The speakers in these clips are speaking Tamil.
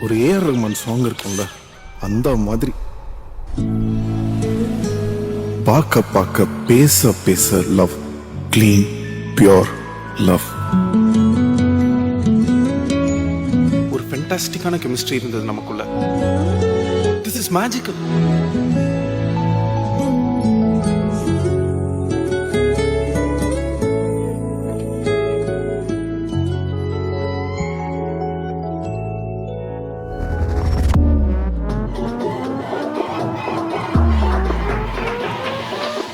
ஒரு ஏஆர் ரஹ்மான் சாங் இருக்கும்ல, அந்த மாதிரி பார்க்க பார்க்க பேச பேச லவ், கிளீன் பியோர் லவ். ஒரு ஃபென்டாஸ்டிக்கான கெமிஸ்ட்ரி இருந்தது நமக்குள்ள. This is magical.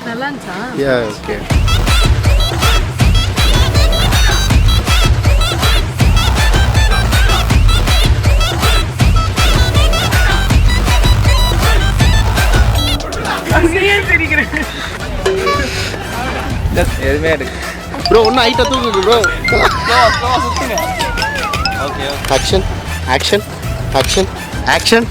நல்லா இருந்துச்சா? Yeah, okay. எதுவுமே எடுக்கு ப்ரோ ஒன்றும் ஹைட்டாக தூக்குங்க ப்ரோ. சுத்துங்க. Okay action action action action